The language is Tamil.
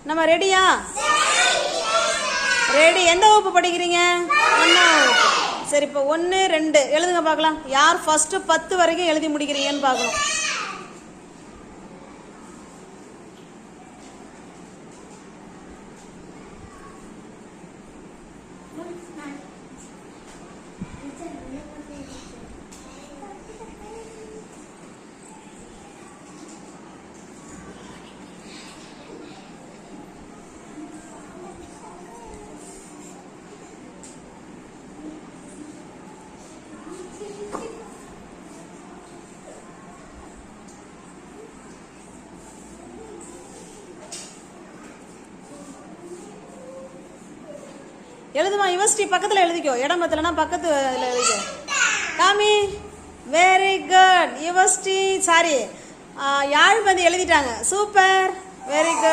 நம்ம ரெடியா? ரெடி. எந்த வகுப்பு படிக்கிறீங்க? 1ஆம் வகுப்பு. சரி, இப்போ 1, 2 எழுதுங்க பார்க்கலாம். யார் ஃபர்ஸ்ட் 10 வரைக்கும் எழுதி முடிக்கிறீங்கன்னு பார்க்கணும். எழுதுமா. யுவஸ்ரீ பக்கத்தில் எழுதிக்கோ. இடம் பத்தலைன்னா பக்கத்து எழுதிக்கோ. காமி. Very good Yuvasri. சாரி, யாழ் வந்து எழுதிட்டாங்க. Super, very good.